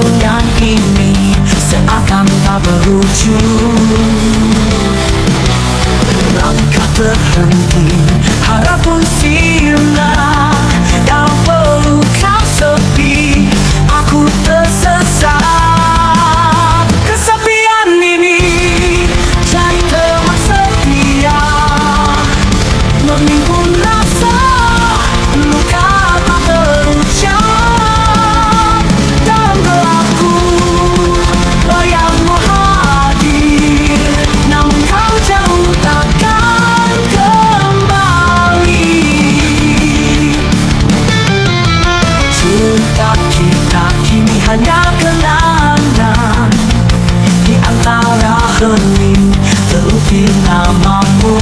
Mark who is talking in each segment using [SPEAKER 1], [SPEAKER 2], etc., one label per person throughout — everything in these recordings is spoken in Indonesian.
[SPEAKER 1] goyang ini seakan tak berujung. Langkah terhenti, harap pun sirna dalam pelukan sepi. Aku tersesat, kesepian ini jadi teman setia, menimbun rasa luka tak terucap. Dalam gelapku bayangmu hadir, namun kau jauh takkan kembali. Cinta kita kini hanya kenangan di antara hening terukir namamu.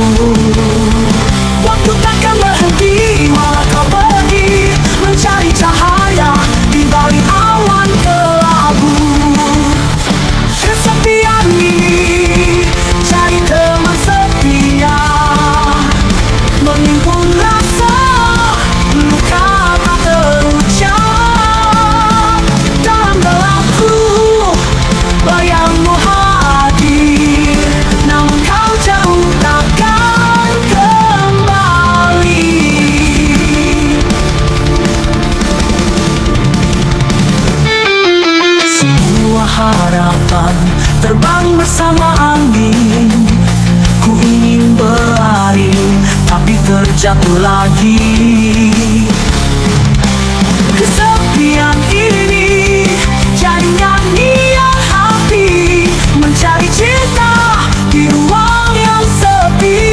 [SPEAKER 1] Waktu takkan berhenti walau kau pergi mencari cahaya di balik awan kelabu. Kesepian ini jadi teman setia, menimbun rasa luka tak terucap. Dalam gelapku bayangmu hadir, namun kau jauh takkan kembali. Semua harapan terbang bersama angin. Ku ingin berlari tapi terjatuh lagi. Kesepian ini jadi nyanyian hati, mencari cinta di ruang yang sepi.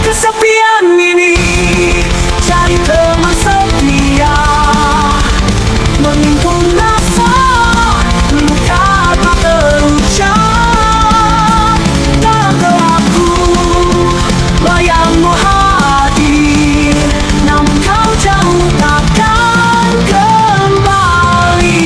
[SPEAKER 1] Kesepian ini jadi teman setia, menimbun rasa luka tak terucap. Dalam gelapku bayangmu hadir, namun kau jauh takkan kembali.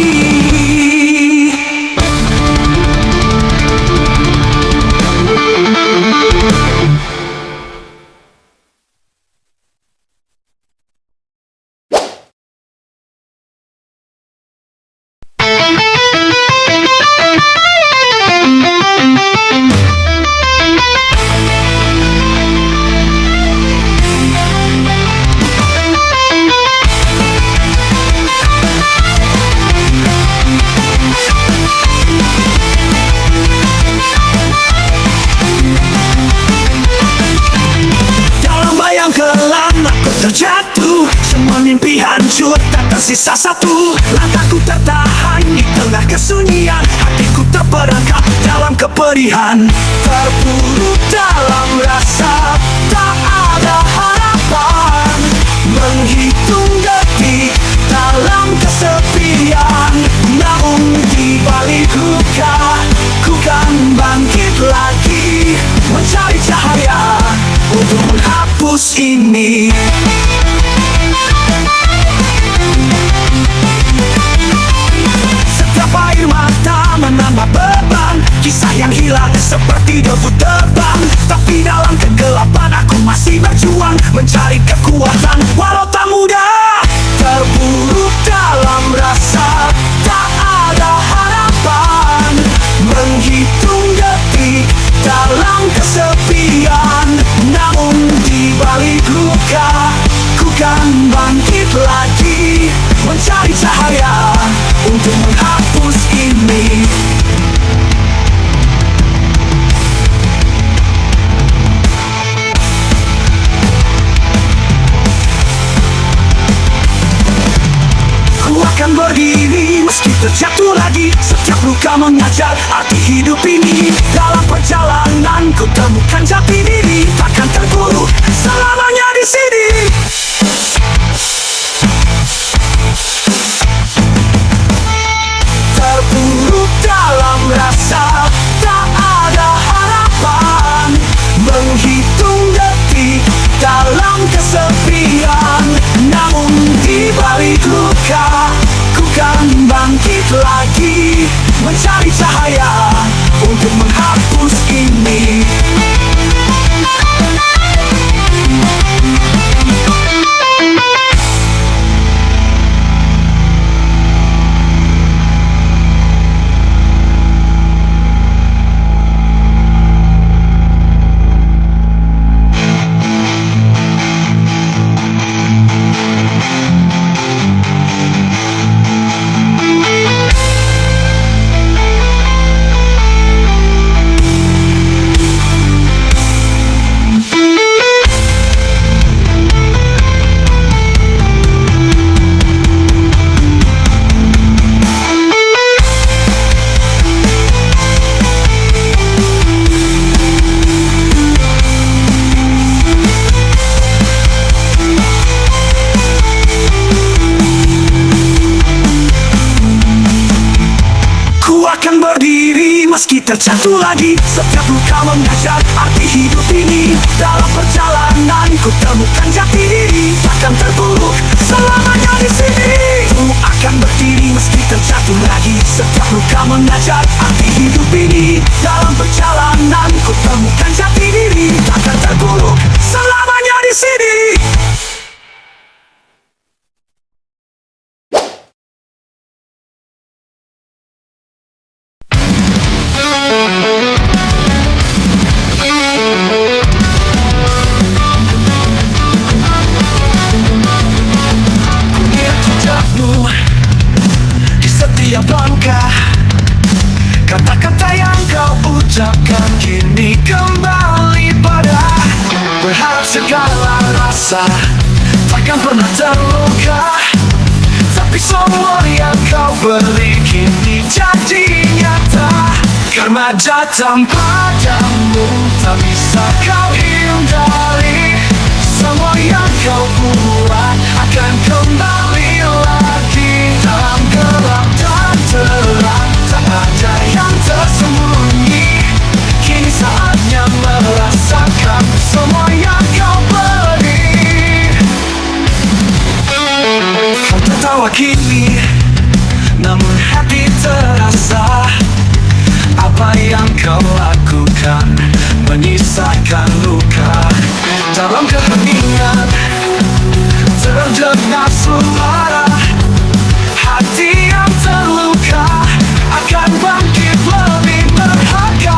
[SPEAKER 1] Dalam bayang kelam aku terjatuh, semua mimpi hancur tak tersisa satu. Langkahku tertahan di tengah kesunyian, hatiku terperangkap dalam kepedihan. Terpuruk dalam rasa tak ada harapan, menghitung detik dalam kesepian. Namun di balik luka ku kan bangkit lagi, mencari cahaya untuk menghapus ini. Setiap air mata menambah beban, kisah yang hilang seperti debu terbang. Tapi dalam kegelapan aku masih berjuang, mencari kekuatan walau tak mudah. Terpuruk dalam rasa tak ada harapan, menghitung detik dalam kesepian. Namun di balik luka ku kan bangkit lagi, mencari cahaya untuk menghapus ini. Ku akan berdiri meski terjatuh lagi. Setiap luka mengajar arti hidup ini. Dalam perjalanan ku temukan jati diri, takkan terpuruk selamanya di sini. Terpuruk dalam rasa tak ada tulus ini. Akan berdiri meski terjatuh lagi. Setiap luka mengajar arti hidup ini. Dalam perjalanan ku temukan jati diri, takkan terpuruk selamanya di sini. Ku akan berdiri meski terjatuh lagi. Setiap luka mengajar arti hidup ini. Dalam perjalanan ku temukan jati diri, takkan terpuruk selamanya di sini. Setiap langkah, kata-kata yang kau ucapkan kini kembali pada. Berharap segala rasa takkan pernah terluka, tapi semua yang kau beri kini jadi nyata. Karma datang padamu, tak bisa kau hindari. Semua yang kau buat akan kembali lagi. Dalam gelap dan terang, tak ada yang tersembunyi. Kini saatnya merasakan semua yang kau beri. Kau tertawa kini, namun hati terasa. Apa yang kau lakukan menyisakan luka. Dalam keheningan terdengar suara hati yang terluka akan bangkit lebih berharga.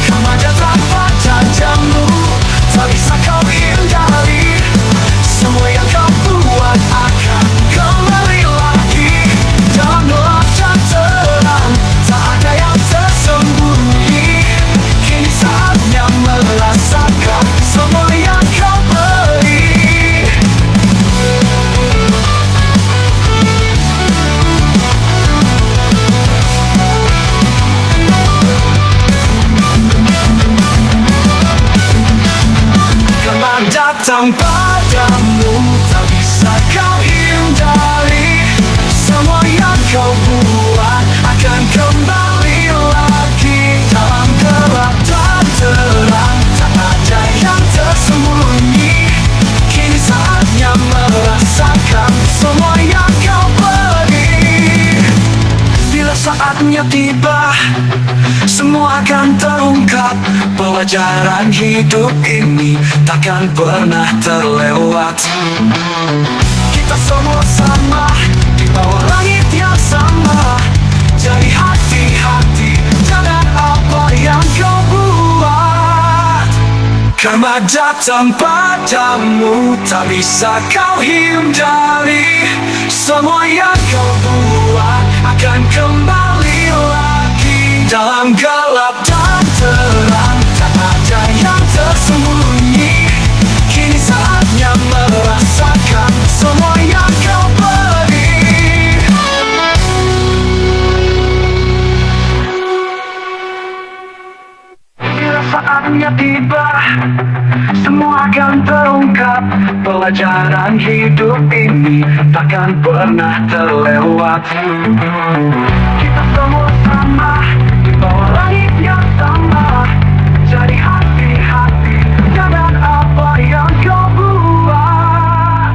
[SPEAKER 1] Karma datang pada jamu, tak bisa kau hindari. Semua yang kau buat akan kembali lagi. Dalam gelap dan terang, tak ada yang tersembunyi. Kini saatnya merasakan semua yang kau beri. Karma datang padamu, tak bisa kau hindari. Semua yang kau buat akan kembali lagi. Dalam gelap dan terang, tak ada yang tersembunyi. Kini saatnya merasakan semua yang kau beri. Bila saatnya tiba, semua akan terungkap. Pelajaran hidup ini takkan pernah terlewat. Kita semua sama di bawah langit yang sama. Jadi hati-hati, jangan apa yang kau buat. Karma datang padamu, tak bisa kau hindari. Semua yang kau buat akan kembali lagi. Dalam gelap dan terang, tak ada yang tersembunyi. Kini saatnya merasakan semua yang kau beri. Bila saatnya tiba, semua akan terungkap. Pelajaran hidup ini takkan pernah terlewat. Kita semua sama di bawah langit yang sama. Jadi hati-hati, jangan apa yang kau buat.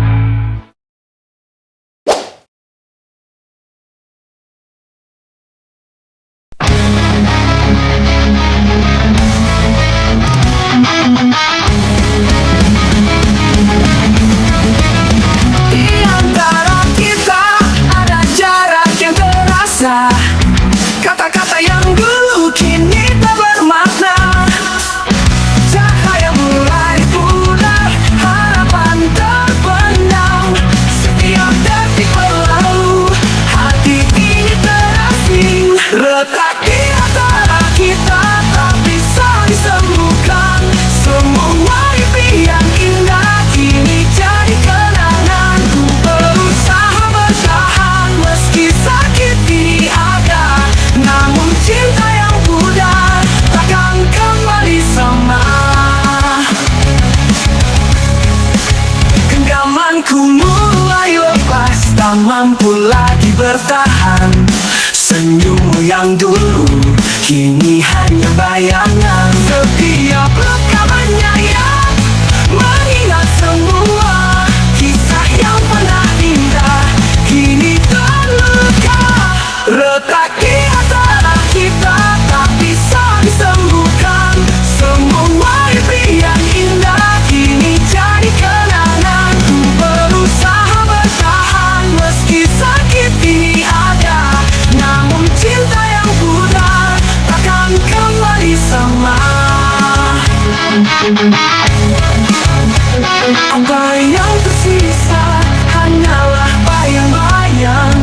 [SPEAKER 1] Apa yang tersisa hanyalah bayang-bayang.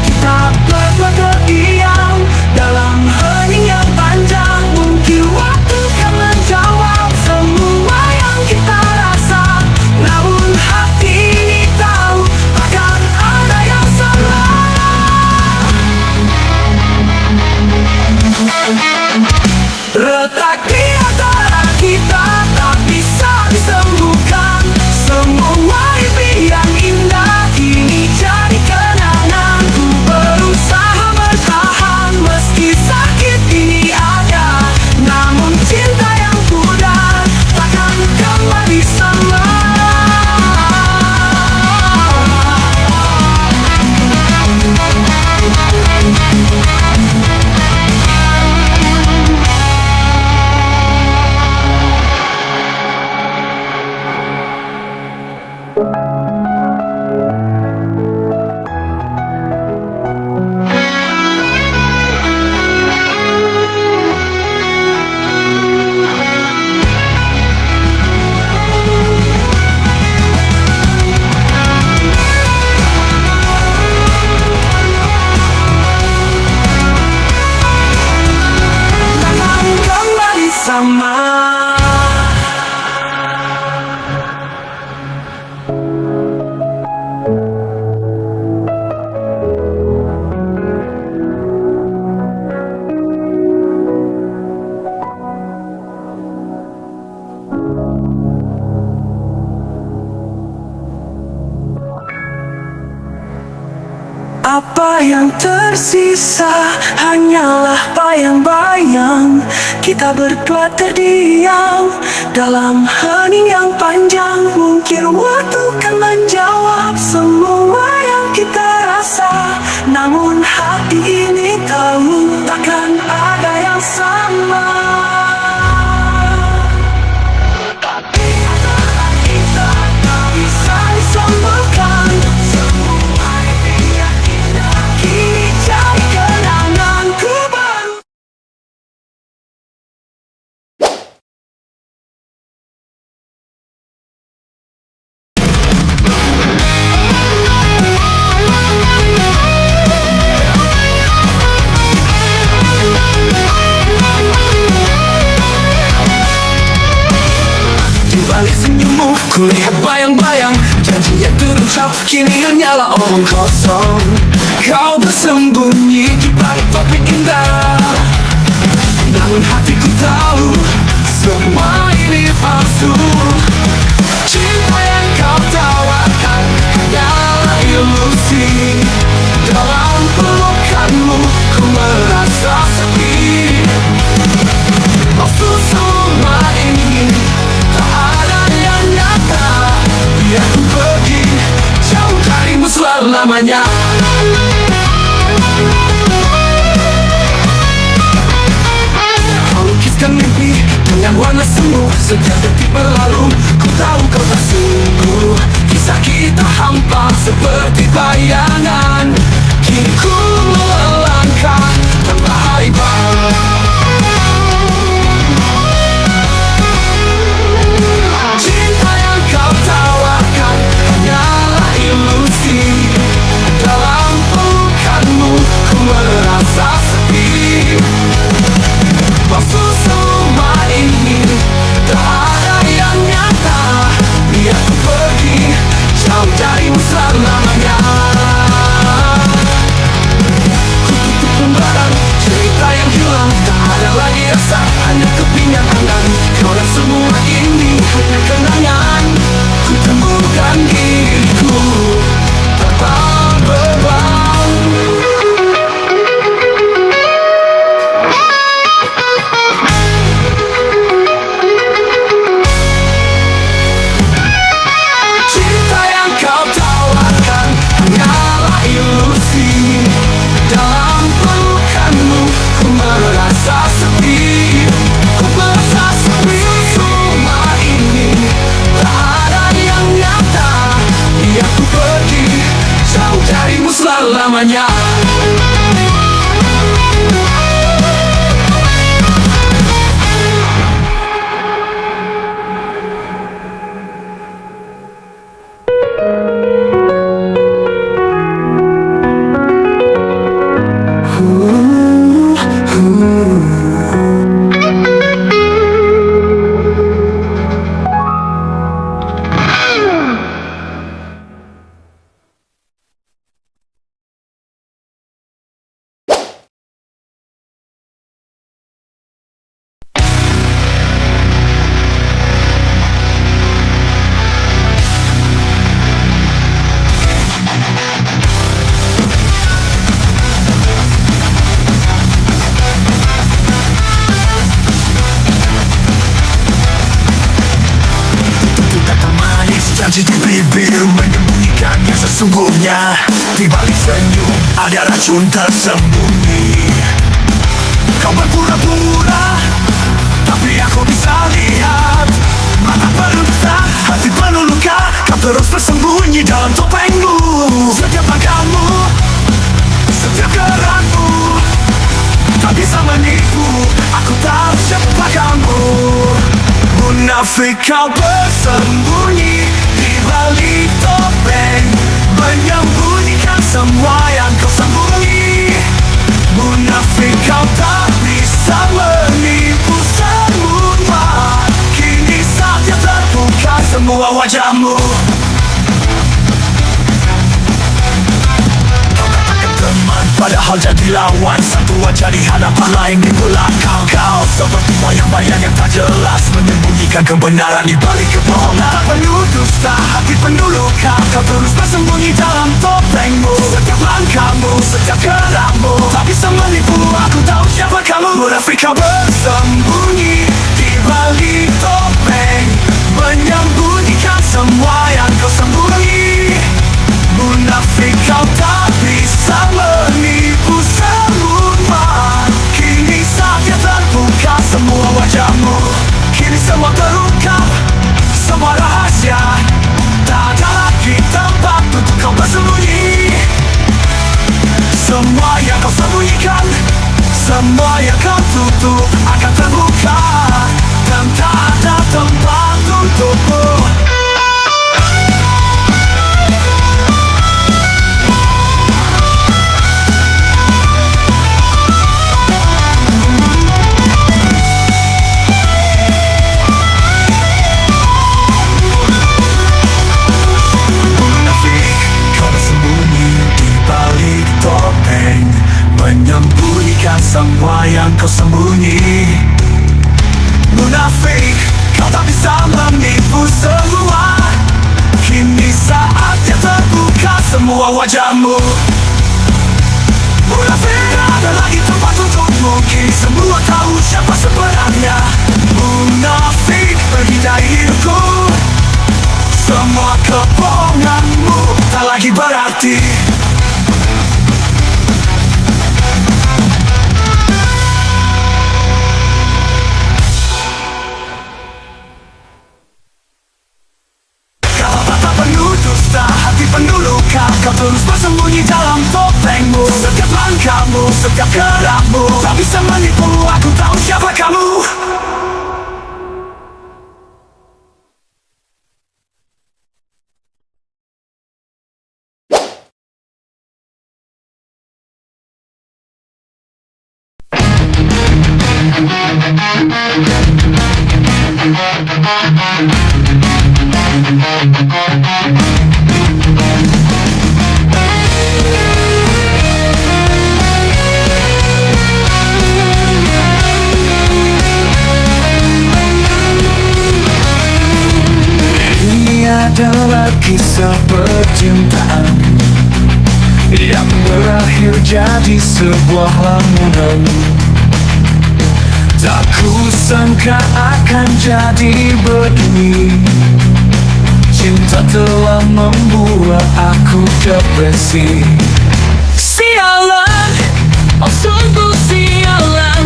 [SPEAKER 1] Kita berdua terdiam dalam hening yang panjang. Mungkin waktu kan menjawab semua yang kita rasa. Namun hati ini tahu akan ada yang salah. Retak di antara kita tak bisa disembuhkan. Semua impi yang indah kini jadi kenangan. Ku berusaha bertahan meski sakit ini ada. Namun cinta yang pudar takkan kembali sama. Sama. Apa yang tersisa hanyalah bayang-bayang. Kita berdua terdiam dalam hening yang panjang. Mungkin waktu kan menjawab semua yang kita rasa. Namun hati ini tahu takkan ada yang sama. Tapi antara kita tak bisa disembuhkan. Semua impi yang indah kini jadi kenangan. Ku baru balik senyummu, kulihat bayang-bayang. Janji yang terucap kini hanyalah omong kosong. Kau bersembunyi di balik topik indah. Namun hatiku tahu semua ini palsu. Cinta yang kau tawarkan hanyalah ilusi. Dalam pelukanmu ku merasa sepi. Waktu semua ini tak ada yang nyata. Biar ku pergi jauh darimu selama-lamanya. Kau lukiskan mimpi dengan warna semu. Setiap detik berlalu ku tahu kau tak sungguh. Kisah kita hampa seperti bayangan. Kini ku melangkah tanpa harapan. Cinta yang kau tawarkan hanyalah ilusi. Dalam pelukanmu ku merasa sepi. Waktu semua ini tak ada yang nyata. Biar ku pergi jauh darimu selama-lamanya. bibir menyembunyikan yang sesungguhnya. Di balik senyum ada racun tersembunyi. Kau berpura-pura, tapi aku bisa lihat mata peluka, hati penuh luka. Kau terus bersembunyi dalam topengmu. Setiap langkahmu, setiap gerakmu tak bisa menipu. Aku tahu siapa kamu. Munafik, kau bersembunyi di balik topeng, menyembunyikan semua yang kau sembunyi. Munafik, kau tak bisa menipu semua. Kini saatnya terbuka semua wajahmu. Padahal jadi lawan, satu wajah di hadapan lain di belakang. Kau seperti bayang-bayang yang tak jelas, menyembunyikan kebenaran di balik kebohongan. Mata penuh dusta, hati penuh luka. Kau terus bersembunyi dalam topengmu. Setiap langkahmu, setiap gerakmu tak bisa menipu. Aku tahu siapa kamu. Munafik, kau bersembunyi di balik topeng, menyembunyikan semua yang kau sembunyi. Munafik, kau tak bisa menipu semua. Kini saatnya terbuka semua wajahmu. Kini semua terungkap, semua rahasia. Tak ada lagi tempat untuk kau bersembunyi. Semua yang kau sembunyikan, semua yang kau tutup akan terbuka, dan tak ada tempat untukmu. Menyembunyikan semua yang kau sembunyi. Munafik, kau tak bisa menipu semua. Kini saatnya terbuka semua wajahmu. Munafik, tak ada lagi tempat untukmu. Kini semua tahu siapa sebenarnya. Munafik, pergi dari hidupku. Semua kebohonganmu tak lagi berarti. Hati penuh luka, kau terus bersembunyi dalam topengmu. Setiap langkahmu, setiap gerakmu tak bisa menipu. Aku tahu siapa kamu.
[SPEAKER 2] Adalah kisah percintaan yang berakhir jadi sebuah lamunan. Tak kusangka akan jadi begini. Cinta telah membuat aku depresi. Sialan, oh sungguh sialan.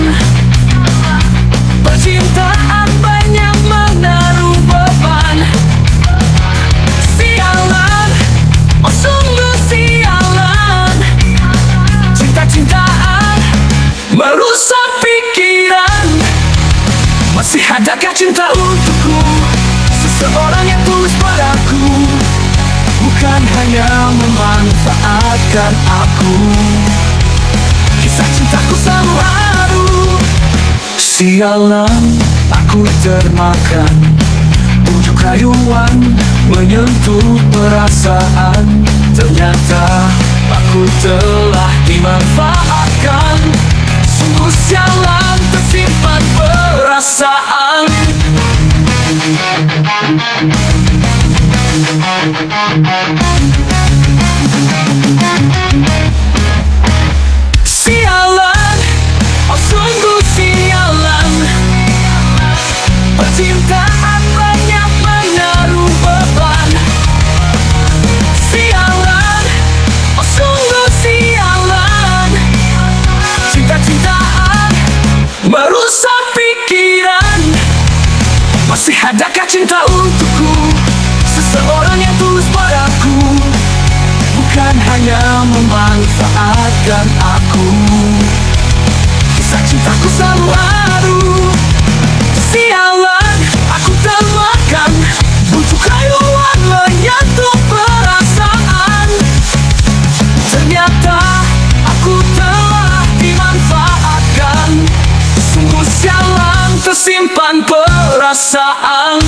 [SPEAKER 2] Percintaan banyak menaruh beban. Oh sungguh sialan. Cinta-cintaan merusak pikiran. Masih adakah cinta untukku? Seseorang yang tulus padaku, bukan hanya memanfaatkan aku. Kisah cintaku selalu haru. Sialan, aku termakan bujuk rayuan, menyentuh perasaan. Ternyata aku telah dimanfaatkan. Sungguh sialan, tersimpan perasaan. Sialan, oh sungguh sialan. Percintaan banyak menaruh beban. Adakah cinta untukku seseorang yang tulus padaku, bukan hanya memanfaatkan aku? Kisah cintaku selalu haru. Sialan, aku termakan butuh rayuan menyentuh perasaan. Ternyata aku telah dimanfaatkan. Sungguh sialan, tersimpan perasaan.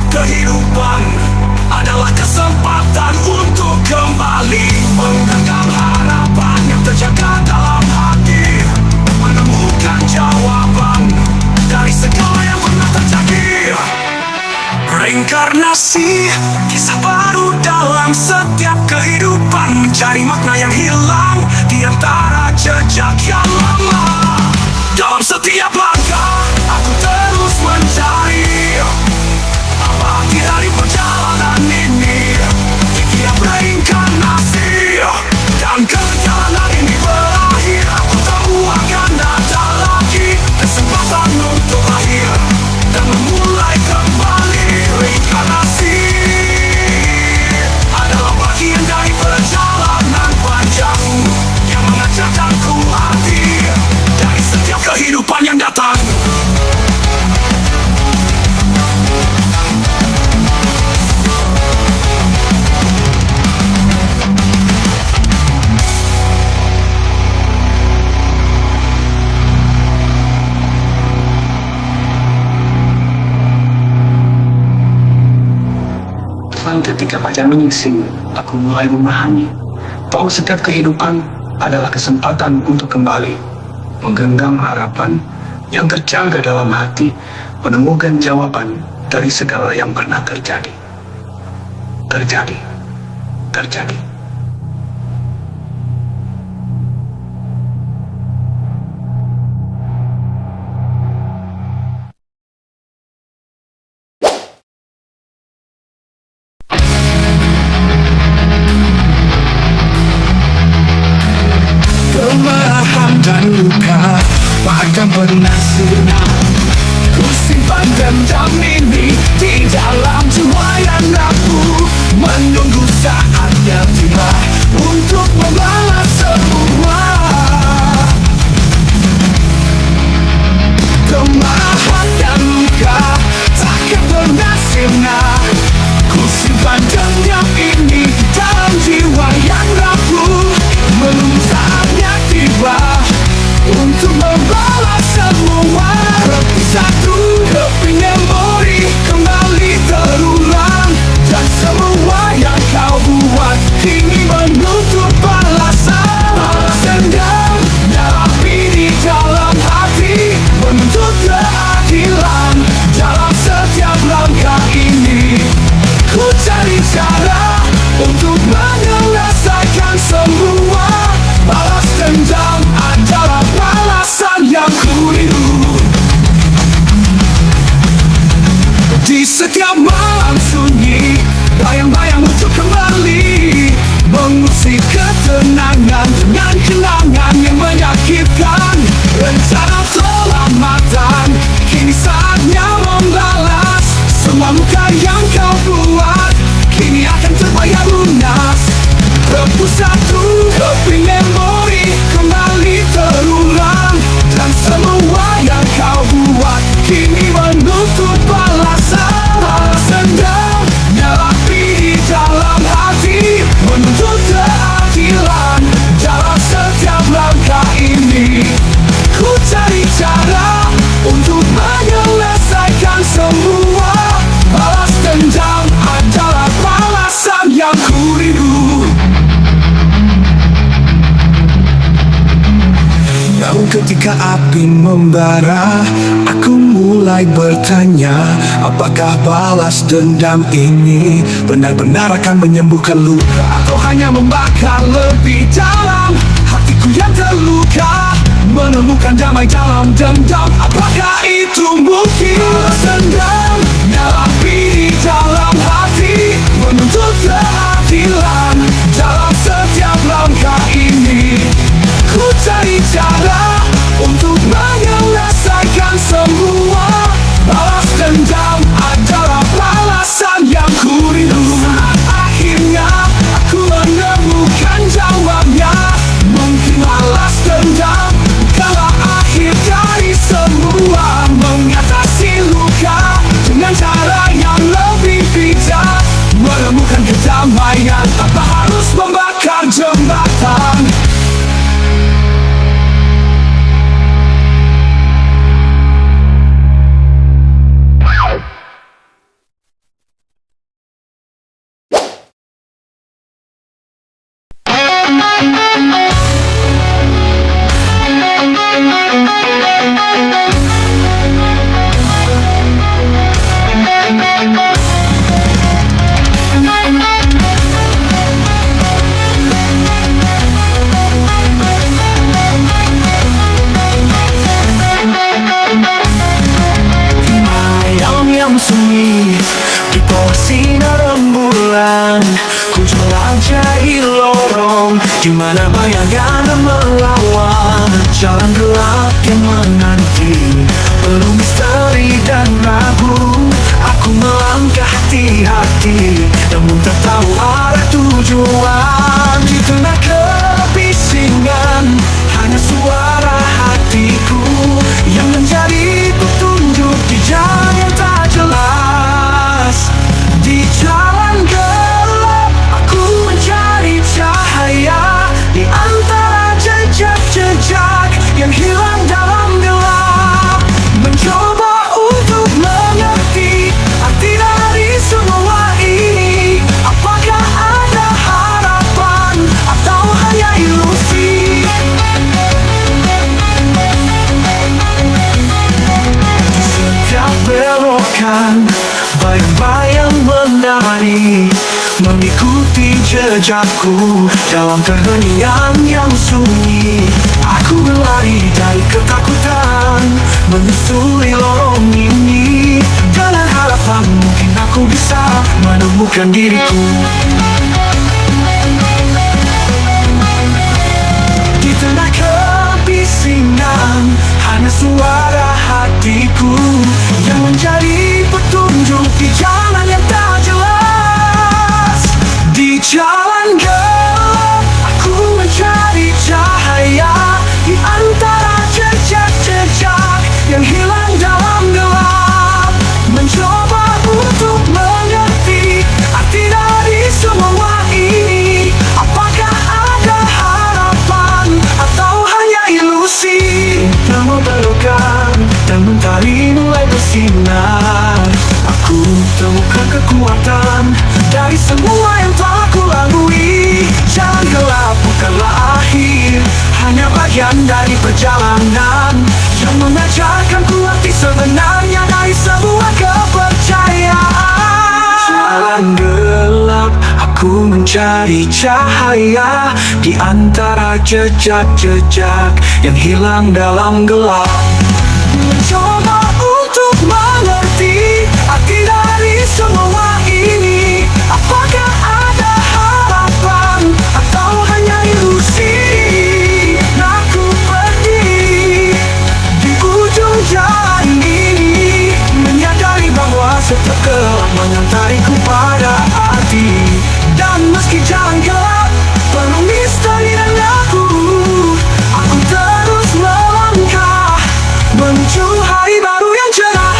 [SPEAKER 2] Kehidupan adalah kesempatan untuk kembali menggenggam harapan yang terjaga dalam hati, menemukan jawaban dari segala yang pernah terjadi. Reinkarnasi, kisah baru dalam setiap kehidupan, mencari makna yang hilang di antara jejak yang lama. Dalam setiap langkah, aku terus mencari arti dari perjalanan ini, tiap reinkarnasi. Dan perjalanan ini berakhir, aku tahu akan ada lagi kesempatan untuk lahir dan memulai kembali. Reinkarnasi adalah bagian dari perjalanan panjang yang mengajarkanku arti dari setiap kehidupan yang datang. Ketika fajar menyingsing, aku mulai memahami bahwa setiap kehidupan adalah kesempatan untuk kembali menggenggam harapan yang terjaga dalam hati, menemukan jawaban dari segala yang pernah terjadi. Terjadi. Dan luka bahkan pernah sirna, ku simpan dendam ini di dalam jiwa yang rapuh, menunggu saatnya tiba.
[SPEAKER 1] Ketika api membara, aku mulai bertanya, apakah balas dendam ini benar-benar akan menyembuhkan luka, atau hanya membakar lebih dalam hatiku yang terluka. Menemukan damai dalam dendam, apakah itu mungkin? Balas dendam, nyala api di dalam hati, menuntut keadilan dalam setiap langkah ini. Ku cari cara untuk menyelesaikan semua. Balas dendam adalah balasan yang ku rindu. Akhirnya aku menemukan jawabnya. Mungkin balas dendam adalah akhir dari semua. Mengatasi luka dengan cara yang lebih bijak. Menemukan kedamaian tanpa harus membakar jembatan.
[SPEAKER 3] Sunyi di bawah sinar rembulan, ku jelajahi lorong di mana bayangan melawan. Jalan gelap yang menanti, penuh misteri dan ragu. Aku melangkah hati-hati, namun tak tahu arah tujuan. Di tengah kebisingan, hanya suara hatiku yang menjadi petunjuk di jalan yang tak jelas. Di jalan gelap, aku mencari cahaya di antara jejak-jejak yang hilang dalam gelap. Mencoba untuk mengerti arti dari semua ini. Apakah ada harapan atau hanya ilusi? Di setiap belokan, bayang-bayang menari, mengikuti jejakku dalam keheningan yang sunyi. Aku berlari dari ketakutan, menyusuri lorong ini. Dengan harapan mungkin aku bisa menemukan diriku. Di tengah kebisingan, hanya suara hatiku yang menjadi petunjuk di jalan yang tak jelas. Di jalan gelap, aku mencari cahaya di antara jejak-jejak yang hilang dalam gelap. Mencoba untuk mengerti arti dari semua ini. Apakah ada harapan atau hanya ilusi? Namun belokan dan mentari mulai bersinar. Aku temukan kekuatan dari semua yang telah ku lalui. Jalan gelap bukanlah akhir, hanya bagian dari perjalanan yang mengajarkanku arti sebenarnya dari sebuah kepercayaan. Jalan gelap, aku mencari cahaya di antara jejak-jejak yang hilang dalam gelap. Mencoba untuk mengerti arti dari semua ini. Apakah ada harapan atau hanya ilusi? Aku pergi di ujung jalan ini, menyadari bahwa setiap gelap mengantarku pada arti. Dan meski jalan gelap penuh misteri dan ragu, aku terus melangkah menuju hari baru yang cerah.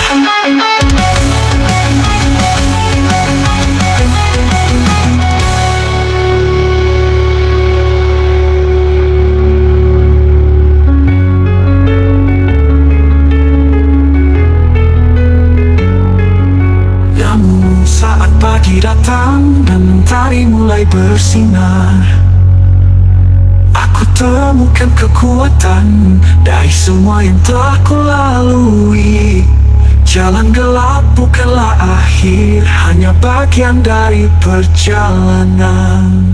[SPEAKER 3] Namun saat pagi datang dan mentari mulai bersinar, aku Aku temukan kekuatan dari semua yang telah kulalui. Jalan gelap bukanlah akhir, hanya bagian dari perjalanan.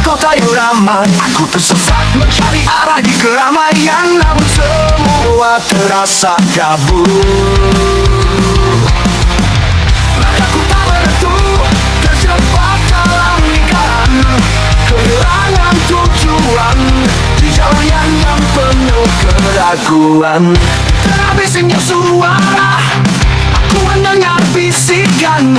[SPEAKER 1] Kota yang ramai, aku tersesat mencari arah di keramaian, namun semua terasa kabur. Maka ku tak menentu, terjebak dalam lingkaran, kehilangan tujuan di jalan yang penuh keraguan. Tengah bisingnya suara, aku mendengar bisikan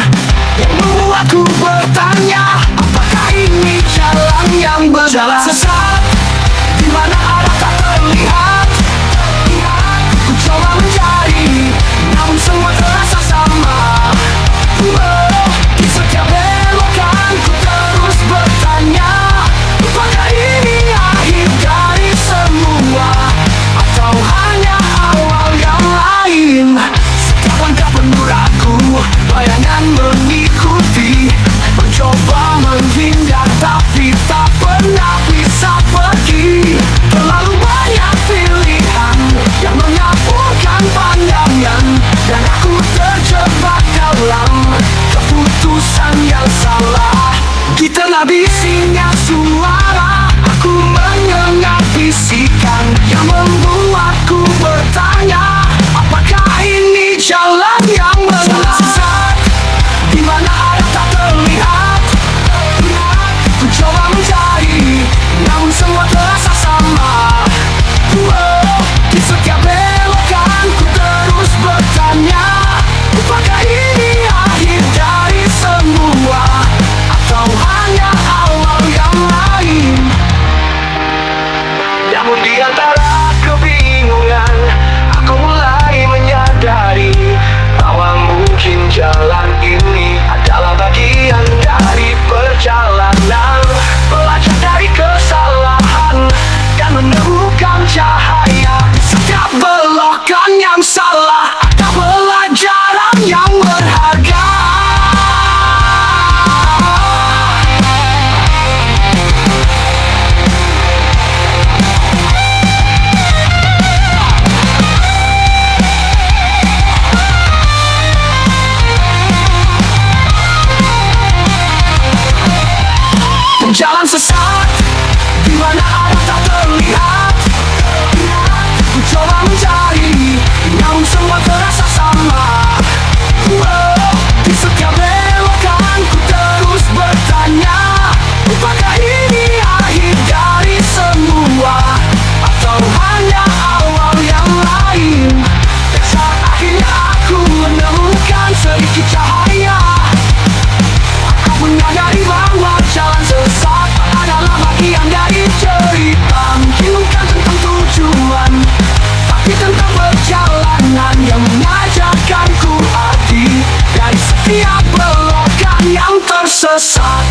[SPEAKER 1] yang membuatku bertanya, apakah ini jalan yang berjalan sesat, di mana arah tak terlihat? Ku coba mencari, namun semua terasa sama. Di setiap belokan ku terus bertanya, apakah ini akhir dari semua, atau hanya awal yang lain? Setiap langkah penuh ragu, bayangan mengikuti, mencoba menghindar tapi tak pernah bisa pergi. Terlalu banyak pilihan yang menyapukan pandangan, dan aku terjebak dalam keputusan yang salah. Di tengah bisingnya suara, aku mendengar bisikan yang membuatku bertanya, apakah ini jalan yang benar? Di mana arah tak terlihat? Ku coba mencari, namun semua terasa sama. Di setiap belokan ku terus bertanya, apakah ini akhir dari semua, atau hanya awal yang lain? Namun di antara kebingungan, aku mulai menyadari bahwa mungkin jalan ini adalah bagian dari perjalanan, belajar dari kesalahan dan menemukan cahaya. Setiap belokan yang salah ada pelajaran yang berharga. Jalan sesat, di mana arah tak terlihat. Ku coba mencari, namun semua terasa sama. Di setiap belokan ku terus bertanya, apakah ini akhir dari semua, atau hanya awal yang lain? Dan saat akhirnya aku menemukan sedikit cahaya, aku menyadari bahwa jalan sesat adalah bagian dari cerita. Mungkin bukan tentang tujuan, tapi tentang perjalanan yang mengajarkanku arti dari setiap belokan yang tersesat.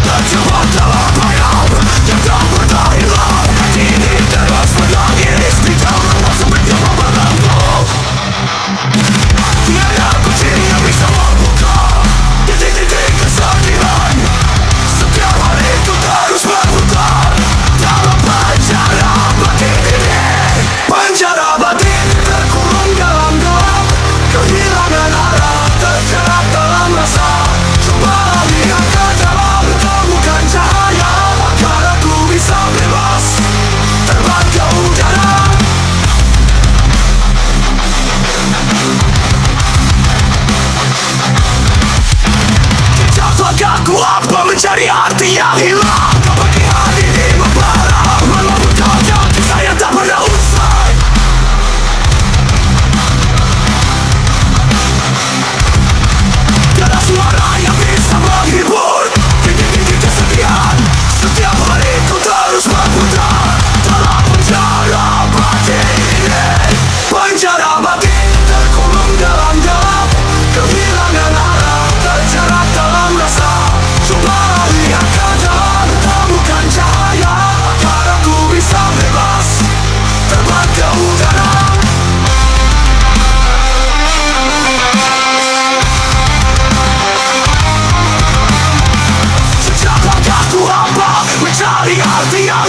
[SPEAKER 1] Terjebak dalam bayang yang tak pernah hilang. Ini terus menangis di dalam sampai dia memberantuk. Tiada kunci yang bisa membuka titik-titik kesedihan. Setiap hari ku terus berputar dalam penjara batin ini. Penjara batin terkurung dalam gelap, kehilangan arah, terjerat dalam rasa. Coba lihat ke dalam, temukan cahaya, agar aku bisa bebas terbang ke udara. Jejak langkahku apa mencari arti yang hilang. Kebahagiaan ini membara.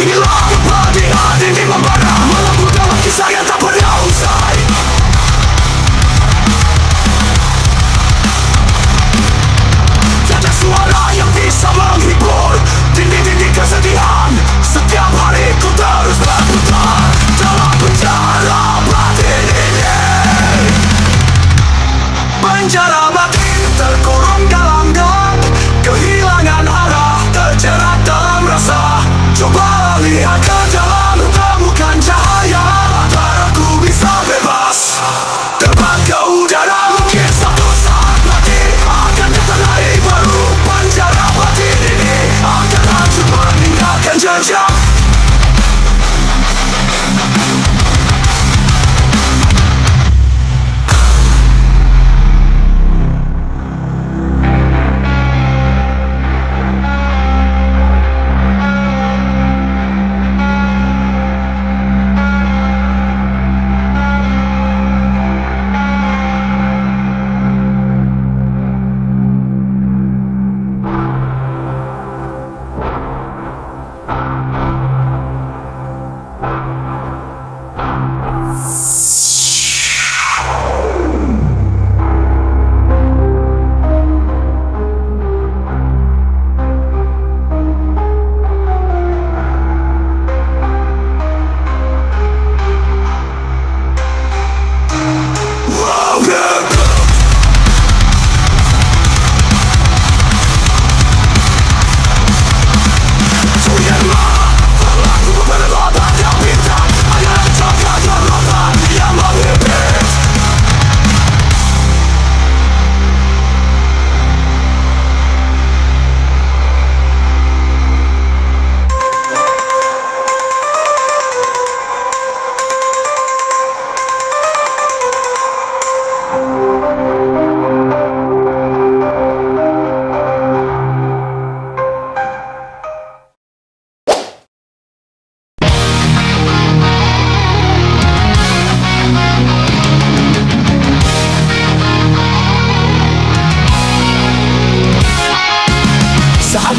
[SPEAKER 1] hilang, kepedihan ini membara, melebur dalam kisah yang tak pernah usai. Tiada suara yang bisa menghibur dinding-dinding kesedihan. Setiap hari ku terus berputar dalam penjara batin ini. Penjara batin terkurung dalam gelap, kehilangan arah, terjerat dalam rasa. Coba lihat ke dalam, temukan cahaya, antara ku bisa bebas terbang ke udara. Mungkin satu saat nanti akan datang hari baru. Penjara batin ini akan hancur meninggalkan jejak.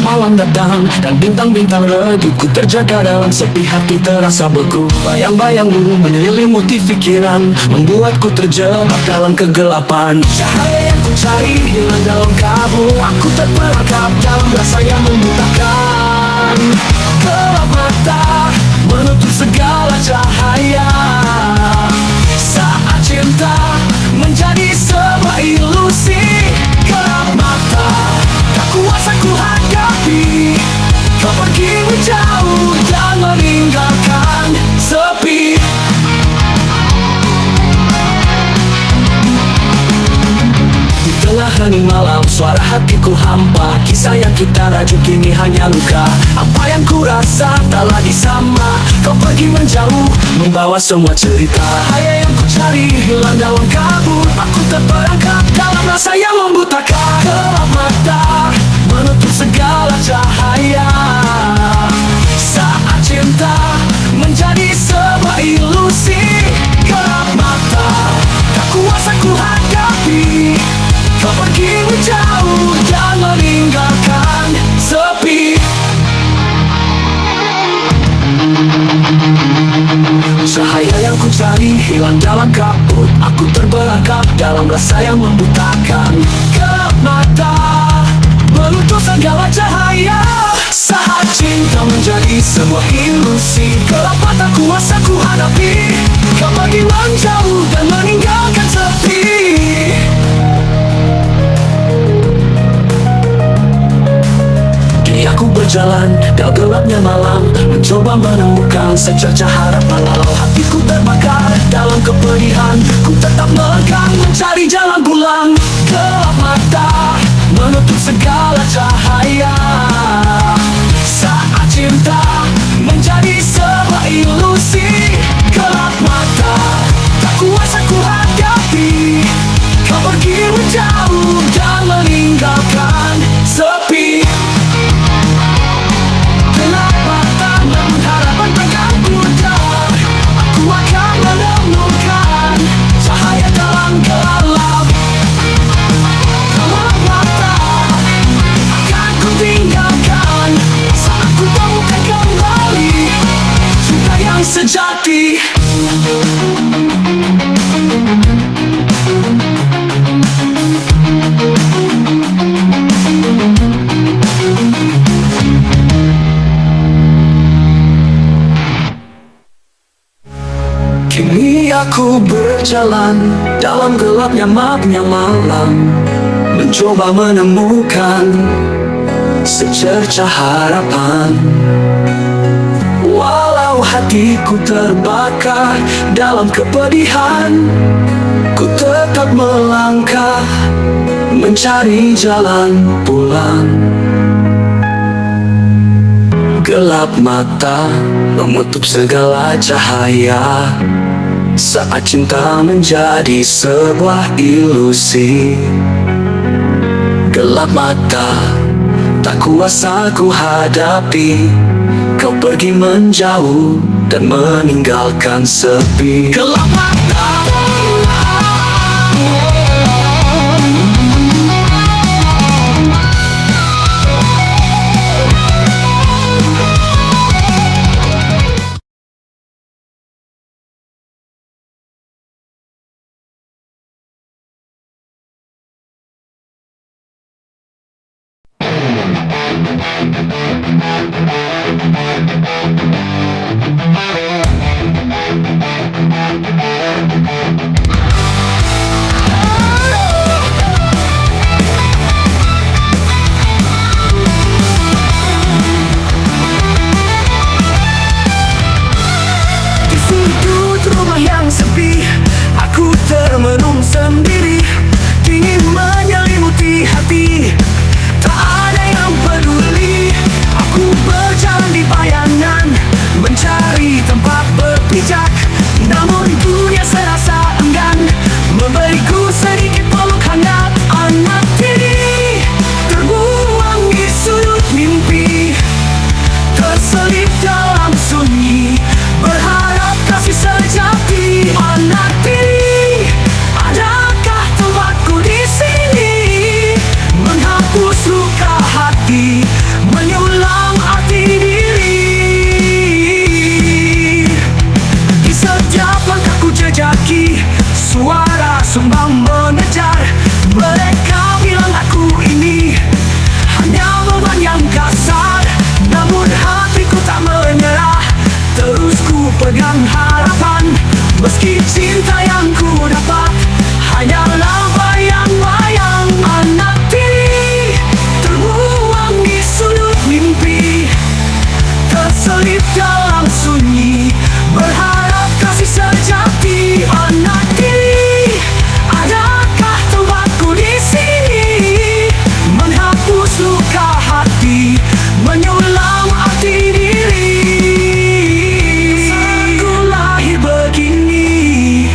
[SPEAKER 1] Malam datang dan bintang-bintang redup, ku terjaga dalam sepi hati terasa beku. Bayang-bayangmu menyelimuti pikiran, membuatku terjebak dalam kegelapan. Cahaya yang ku cari hilang dalam kabut, aku terperangkap dalam rasa yang membutakan. Gelap mata menutup segala cahaya, saat cinta menjadi sebuah ilusi. Gelap mata tak kuasa ku hadapi, kau pergi menjauh dan meninggalkan sepi. Di tengah hening malam suara hatiku hampa, kisah yang kita rajut kini hanya luka. Apa yang ku rasa tak lagi sama, kau pergi menjauh membawa semua cerita. Cahaya yang ku cari hilang dalam kabut, aku terperangkap dalam rasa yang membutakan. Gelap mata menutup segala cahaya, saat cinta menjadi sebuah ilusi. Gelap mata tak kuasa ku hadapi, kau pergi menjauh dan meninggalkan sepi. Cahaya yang ku cari hilang dalam kabut, aku terperangkap dalam rasa yang membutakan. Gelap mata menutup segala cahaya, saat cinta menjadi sebuah ilusi. Gelap mata kuasa ku hadapi, kau pergi menjauh dan meninggalkan sepi. Kini aku berjalan dalam gelapnya malam, mencoba menemukan secercah harapan. Walau hatiku terbakar dalam kepedihan, ku tetap melangkah mencari jalan pulang. Gelap mata menutup segala cahaya, saat cinta menjadi sebuah ilusi. Gelap mata tak kuasa ku hadapi, kau pergi menjauh dan meninggalkan sepi. Gelap mata namun harapan takkan pudar, aku akan menemukan cahaya dalam gelap. Gelap mata akan ku tinggal
[SPEAKER 3] Aku berjalan dalam gelapnya malam, mencoba menemukan secercah harapan. Walau hatiku terbakar dalam kepedihan, ku tetap melangkah mencari jalan pulang. Gelap mata menutup segala cahaya saat cinta menjadi sebuah ilusi. Gelap mata tak kuasa ku hadapi, kau pergi menjauh dan meninggalkan sepi. Gelap mata, di sudut rumah yang sepi, aku termenung sendiri. Dingin menyelimuti hati, tak ada yang peduli. Aku berjalan di bayangan, mencari tempat berpijak. Namun dunia serasa enggan memberiku sedikit peluk hangat. Anak tiri terbuang di sudut mimpi, terselip dalam sunyi, berharap kasih sejati. Anak tiri, adakah tempatku di sini? Menghapus luka hati, menyulam arti diri. Di setiap langkahku jejaki, suara sumbang mengejar. Mereka bilang aku ini hanya beban yang kasar, namun hatiku tak menyerah. Terus ku pegang harapan, meski cinta yang ku dapat hanyalah bayang-bayang. Anak tiri terbuang di sudut mimpi, terselip dalam sunyi, berharap kasih sejati. Anak tiri, adakah tempatku di sini? Menghapus luka hati, menyulam arti diri. Aku lahir begini,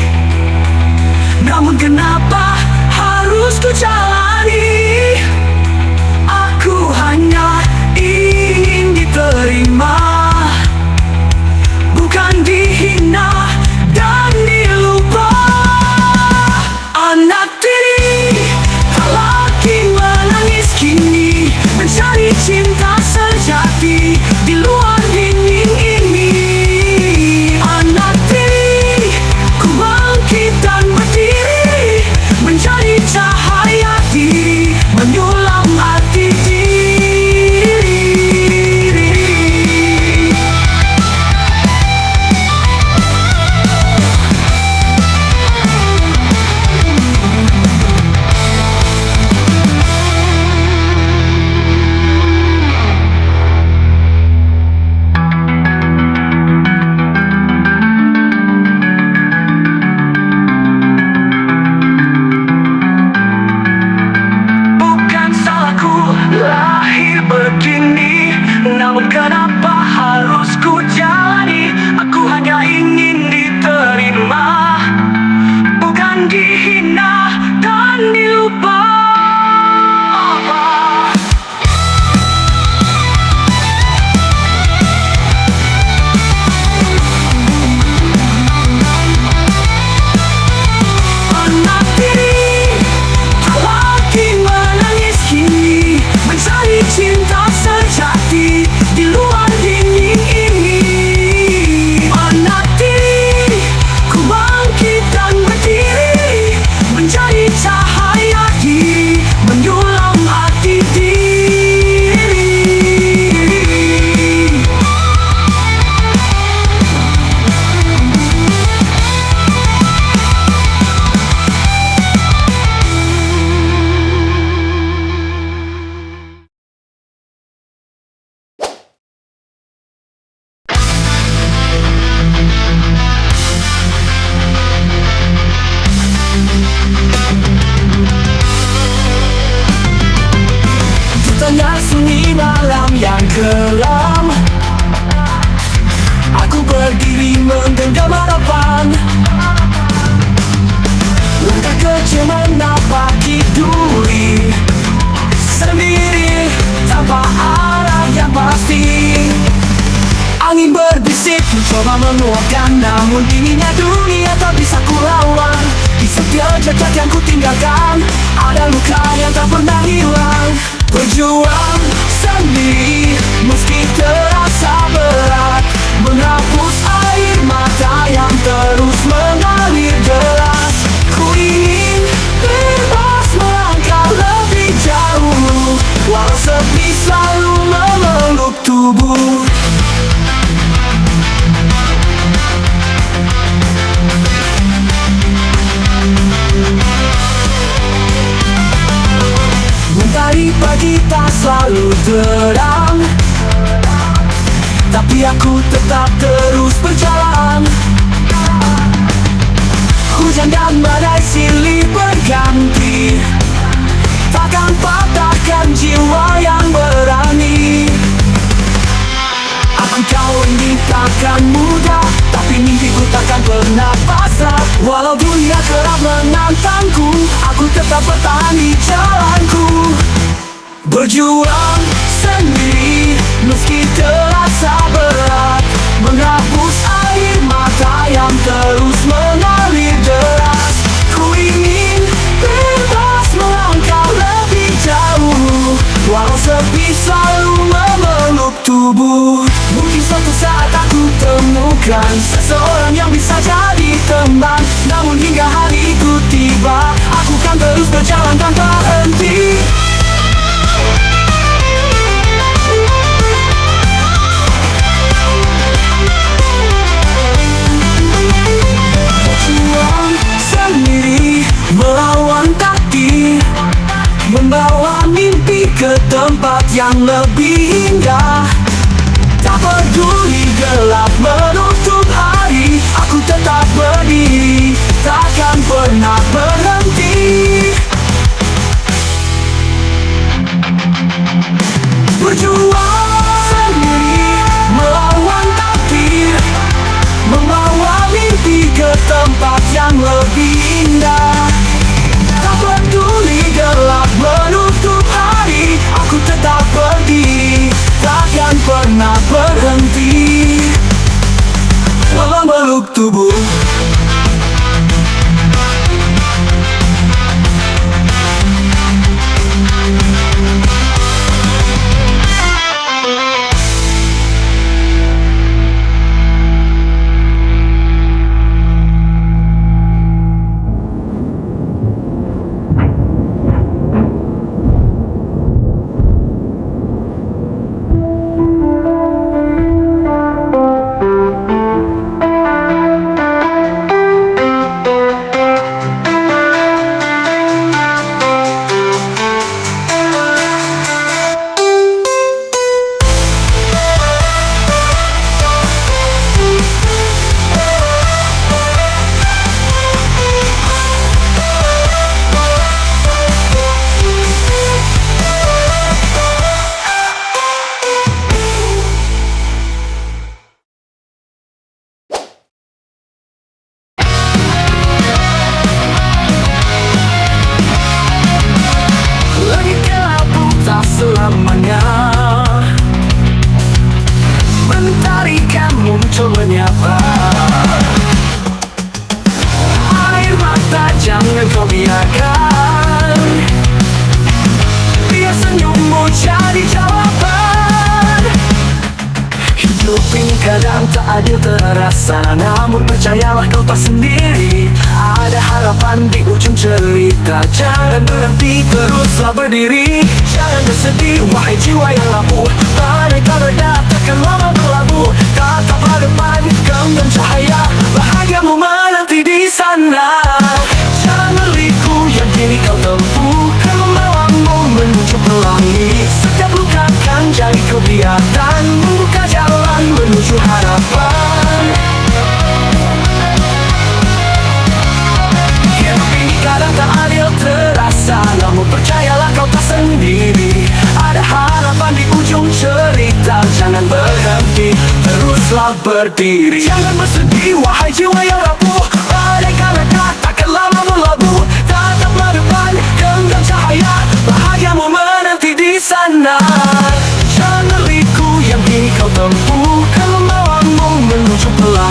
[SPEAKER 3] namun kenapa harus ku jalani? Aku hanya ingin diterima, bukan dihina dan dilupa. Anak tiri tak lagi menangis kini, mencari cinta sejati di luar dinding ini. Anak tiri, ku bangkit dan berdiri, menjadi cahaya diri, menyulam arti diri. Bukan salahku lahir begini, namun kenapa harus ku jalani? Aku hanya ingin diterima, bukan dihina dan dilupa. Anak tiri tak lagi menangis kini, mencari cinta sejati di luar
[SPEAKER 1] lama menguapkan, namun dinginnya dunia tak bisa kulawan. Di setiap jejak yang ku tinggalkan, ada luka yang tak pernah hilang. Berjuang sendiri meski terasa berat, menghapus air mata yang terus mengalir deras. Ku ingin bebas melangkah lebih jauh, walau sepi selalu memeluk tubuh. Mentari pagi tak selalu terang, tapi aku tetap terus berjalan. Hujan dan badai silih berganti, takkan patahkan jiwa yang berani. Aku tahu ini takkan mudah, tapi mimpiku takkan pernah pasrah. Walau dunia kerap menantangku, aku tetap bertahan di jalanku. Berjuang sendiri meski terasa berat, menghapus air mata yang terus mengalir deras. Ku ingin bebas melangkah lebih jauh, walau sepi selalu memeluk tubuh. Mungkin suatu saat aku temukan seseorang yang bisa jadi teman, namun hingga hari itu tiba, aku kan terus berjalan tanpa henti. Berjuang sendiri melawan takdir, membawa mimpi ke tempat yang lebih indah. Tak peduli gelap menutup hari, aku tetap berdiri, takkan pernah berhenti. Berjuang sendiri melawan takdir, membawa mimpi ke tempat yang lebih indah. Tak peduli gelap menutup hari, aku tetap berdiri, takkan pernah berhenti memeluk tubuh. Selamanya mentari kan muncul menyapa. Air mata jangan kau biarkan, biar senyummu jadi jawaban. Hidup ini kadang tak adil terasa, namun percayalah kau tak sendiri. Ada harapan di ujung cerita, jangan berhenti, teruslah berdiri. Jangan bersedih, wahai jiwa yang lapuk, badai tak reda, takkan lama berlabuh. Tatap hadapan, genggam cahaya, bahagiamu menanti di sana. Jangan liku yang kini kau tempuh, kemauanmu menuju pelangi. Setiap luka kan jadi kelihatan, membuka jalan menuju harapan. Hidup ini kadang tak adil terasa, namun percayalah kau tak sendiri. Ada harapan di ujung cerita, jangan berhenti, teruslah berdiri. Jangan bersedih, wahai jiwa yang rapuh, badai kan reda, takkan lama berlabuh. Tataplah depan, genggam cahaya, bahagiamu menanti di sana. Jangan liku yang kini kau tempuh, kemauanmu menuju pelangi.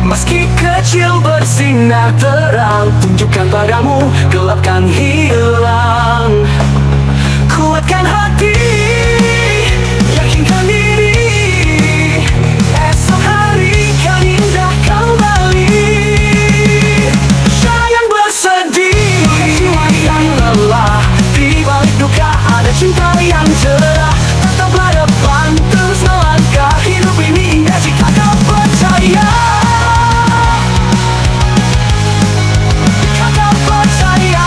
[SPEAKER 3] Meski kecil bersinar terang, tunjukkan padamu, gelapkan hilang. Kuatkan hati, yakinkan diri, esok hari kan indah kembali. Jangan bersedih, jiwa yang lelah, di balik duka ada cinta yang cerah. Tetaplah depan, terus melangkah, hidup ini indah jika kau percaya. Jika kau percaya.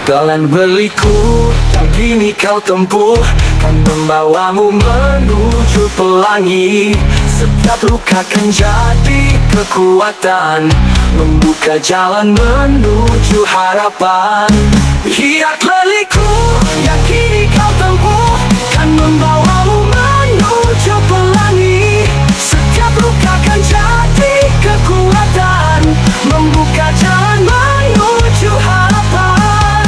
[SPEAKER 3] Jalan berliku, yang kini kau tempuh, kan membawamu menuju pelangi. Setiap luka kan jadi kekuatan, membuka jalan menuju harapan. Lihat berliku, yang kini kau tempuh, kan membawamu menuju pelangi. Setiap luka kan jadi kekuatan, membuka jalan menuju harapan.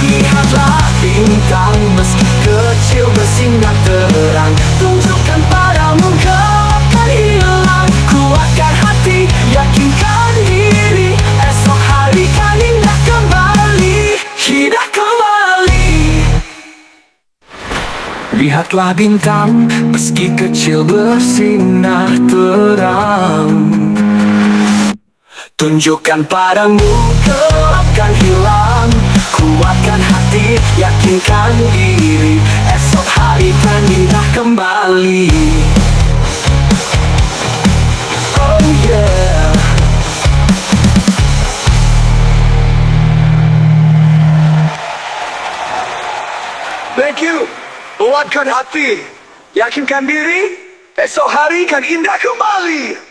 [SPEAKER 3] Lihatlah bintang, meski kecil bersinar terang, tunjukkan padamu, gelapkan hilang. Kuatkan hati, yakinkan diri, esok hari kan indah kembali, indah kembali. Lihatlah bintang, meski kecil bersinar terang, tunjukkan padamu, gelapkan hilang. Kuatkan hati, yakinkan diri, esok hari kan indah kembali. Oh yeah.
[SPEAKER 2] Thank you. Kuatkan hati, yakinkan diri, esok hari kan indah kembali.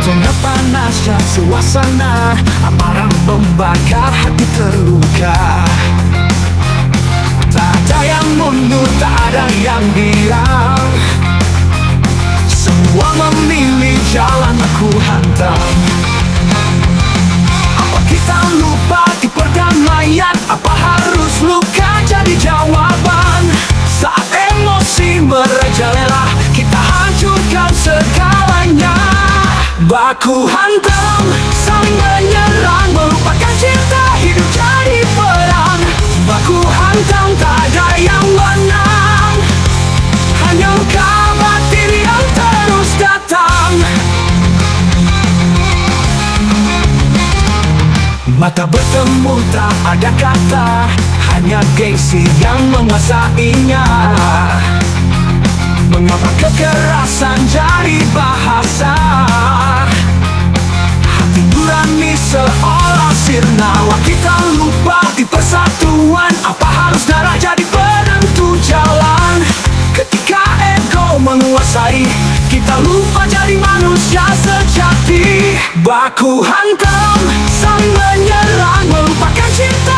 [SPEAKER 3] Tengah panasnya suasana, amarah membakar hati terluka. Tak ada yang mundur, tak ada yang diam, semua memilih jalan aku hantam. Apa kita lupa di perdamaian? Apa harus luka jadi jawaban? Saat emosi merajalela, kita hancurkan segalanya. Baku hantam, saling menyerang, melupakan cinta, hidup jadi perang. Baku hantam, tak ada yang menang, hanya luka batin yang terus datang. Mata bertemu tak ada kata, hanya gengsi yang menguasainya. Mengapa kekerasan jadi bahasa? Hati nurani seolah sirna, kita lupa di persatuan. Apa harus darah jadi penentu jalan? Ketika ego menguasai, kita lupa jadi manusia sejati. Baku hantam, saling menyerang, melupakan cinta,